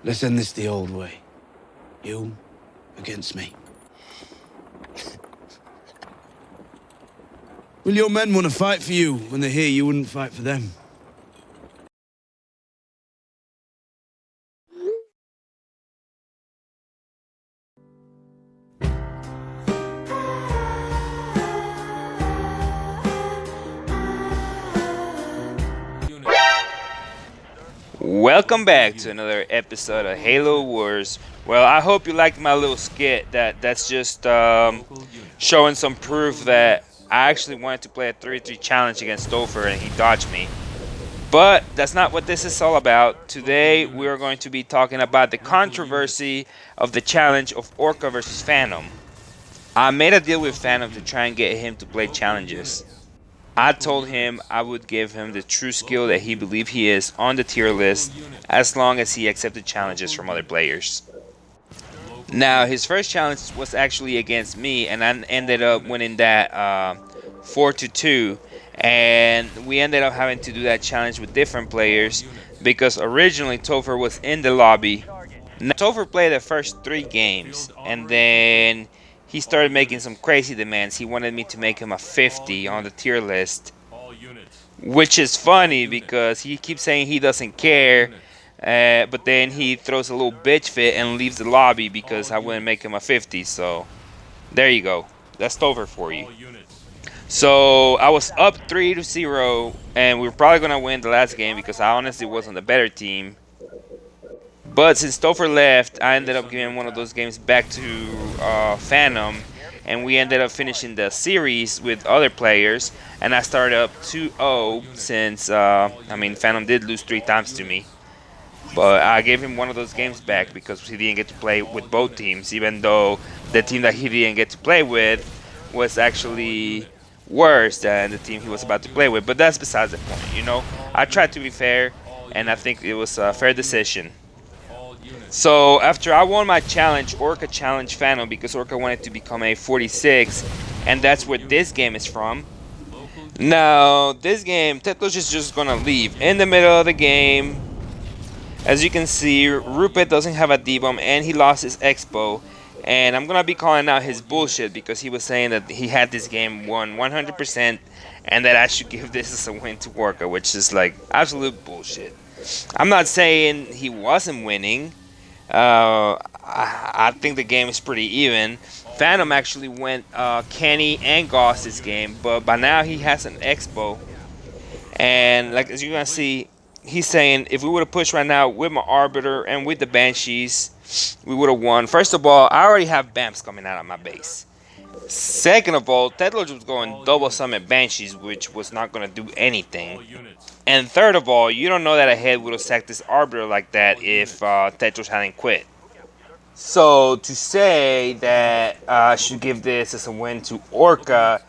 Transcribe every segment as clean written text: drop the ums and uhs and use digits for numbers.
Let's end this the old way. You against me. Will your men want to fight for you when they hear you wouldn't fight for them? Welcome back to another episode of Halo Wars. Well, I hope you liked my little skit. That's just showing some proof that I actually wanted to play a 3-3 challenge against topher and he dodged me. But that's not what this is all about. Today we are going to be talking about the controversy of the challenge of Orca versus Phantom. I made a deal with Phantom to try and get him to play challenges. I told him I would give him the true skill that he believed he is on the tier list as long as he accepted challenges from other players. Now, his first challenge was actually against me, and I ended up winning that 4-2, and we ended up having to do that challenge with different players because originally Topher was in the lobby. Now, Topher played the first 3 games, and then he started making some crazy demands. He wanted me to make him a 50 on the tier list, which is funny because he keeps saying he doesn't care, but then he throws a little bitch fit and leaves the lobby because I wouldn't make him a 50. So there you go. That's Topher for you. So I was up 3-0, and we were probably gonna win the last game because I honestly wasn't the better team. But since Topher left, I ended up giving one of those games back to Phantom, and we ended up finishing the series with other players. And I started up 2-0 since, Phantom did lose 3 times to me. But I gave him one of those games back because he didn't get to play with both teams, even though the team that he didn't get to play with was actually worse than the team he was about to play with. But that's besides the point, you know. I tried to be fair, and I think it was a fair decision. So after I won my challenge, Orca challenged Phantom because Orca wanted to become a 46, and that's where this game is from. Now, this game, Tetlos is just gonna leave in the middle of the game. As you can see, Roope doesn't have a D-bomb and he lost his expo. And I'm gonna be calling out his bullshit because he was saying that he had this game won 100% and that I should give this as a win to Orca, which is like absolute bullshit. I'm not saying he wasn't winning. I think the game is pretty even. Phantom actually went Kenny and Goss this game, but by now he has an expo. And like as you're gonna see, he's saying if we would have pushed right now with my Arbiter and with the Banshees, we would have won. First of all, I already have Bamps coming out of my base. Second of all, Tedlodge was going double summon Banshees, which was not going to do anything. And third of all, you don't know that a head would have sacked this Arbiter like that if Tedlodge hadn't quit. So to say that I should give this as a win to Orca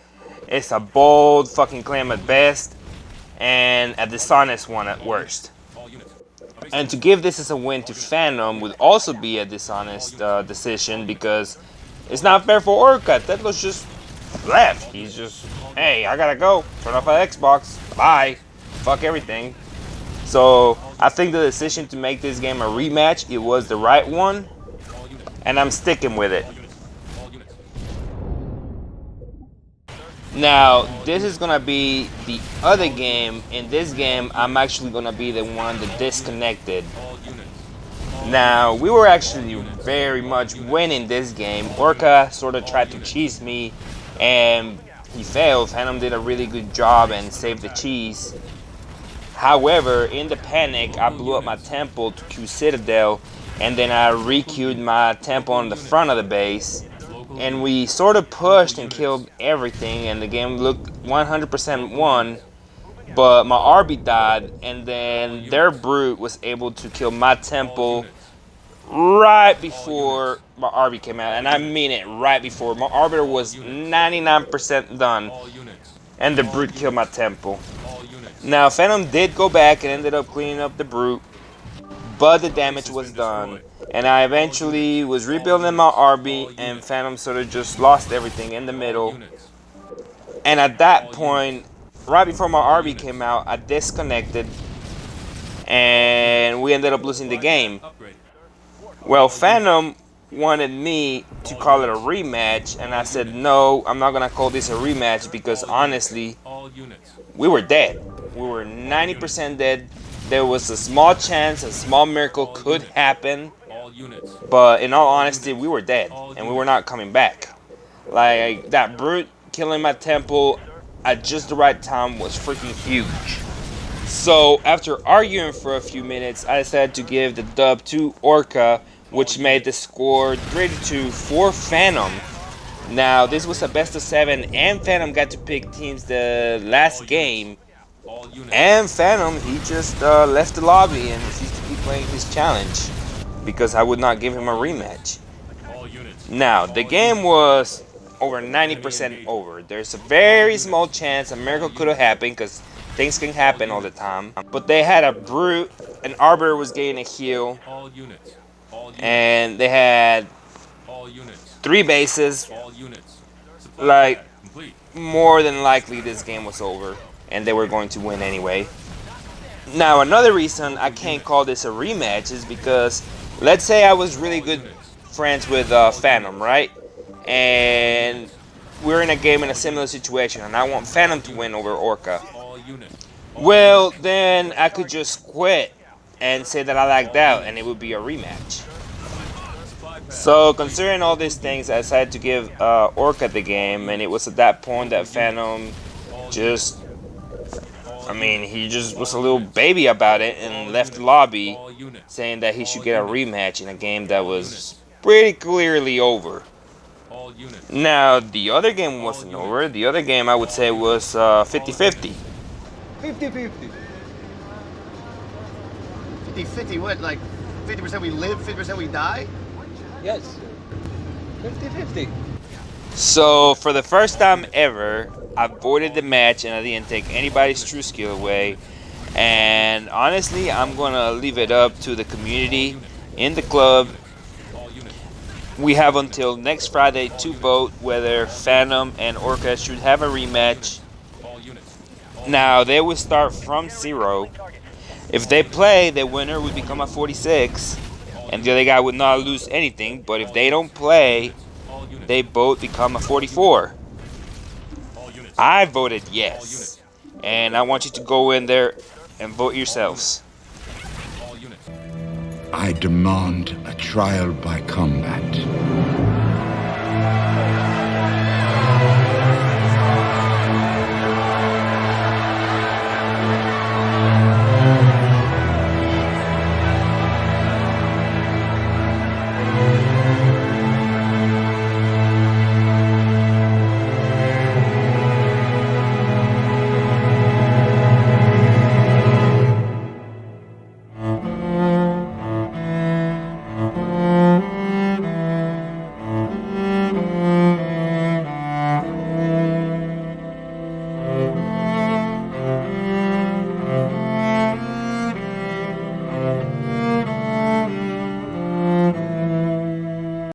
is a bold fucking claim at best and a dishonest one at worst. And to give this as a win to Phantom would also be a dishonest decision because it's not fair for Orca. Tedlos just left. He's just, hey, I gotta go. Turn off my Xbox. Bye. Fuck everything. So I think the decision to make this game a rematch, it was the right one. And I'm sticking with it. Now, this is gonna be the other game. In this game, I'm actually gonna be the one that disconnected. Now, we were actually very much winning this game. Orca sort of tried to cheese me, and he failed. Phantom did a really good job and saved the cheese. However, in the panic, I blew up my temple to Q Citadel, and then I re-queued my temple on the front of the base. And we sort of pushed and killed everything, and the game looked 100% won. But my RB died, and then their brute was able to kill my temple right before my RB came out. And I mean it, right before. My arbiter was 99% done, and the brute killed my temple. Now, Phantom did go back and ended up cleaning up the brute, but the damage was done. And I eventually was rebuilding my RB, and Phantom sort of just lost everything in the middle. And at that point, right before my RB came out, I disconnected, and we ended up losing the game. Well, Phantom wanted me to call it a rematch, and I said no, I'm not gonna call this a rematch because honestly, we were dead. We were 90% dead. There was a small chance, a small miracle could happen, but in all honesty, we were dead, and we were not coming back. Like, that brute killing my temple at just the right time was freaking huge. So, after arguing for a few minutes, I decided to give the dub to Orca, which made the score 3-2 for Phantom. Now, this was a best of 7, and Phantom got to pick teams the last game. And Phantom, he just left the lobby and refused to keep playing his challenge because I would not give him a rematch. Now, the game was over 90% over. There's a very small chance a miracle could have happened because things can happen all the time. But they had a brute, an arbiter was getting a heal, and they had 3 bases. Like, more than likely this game was over and they were going to win anyway. Now, another reason I can't call this a rematch is because let's say I was really good friends with Phantom, right? And we're in a game in a similar situation and I want Phantom to win over Orca. Well, then I could just quit and say that I lagged out and it would be a rematch. So, considering all these things, I decided to give Orca the game, and it was at that point that Phantom just, he just was a little baby about it and left the lobby saying that he should get a rematch in a game that was pretty clearly over. Now, the other game wasn't over. The other game, I would say, was 50-50. 50-50. 50-50 what? Like 50% we live, 50% we die? Yes. 50-50. So, for the first time ever, I avoided the match and I didn't take anybody's true skill away. And honestly, I'm going to leave it up to the community in the club. We have until next Friday to vote whether Phantom and Orca should have a rematch. Now, they will start from 0. If they play, the winner would become a 46, and the other guy would not lose anything. But if they don't play, they both become a 44. I voted yes, and I want you to go in there and vote yourselves. I demand a trial by combat.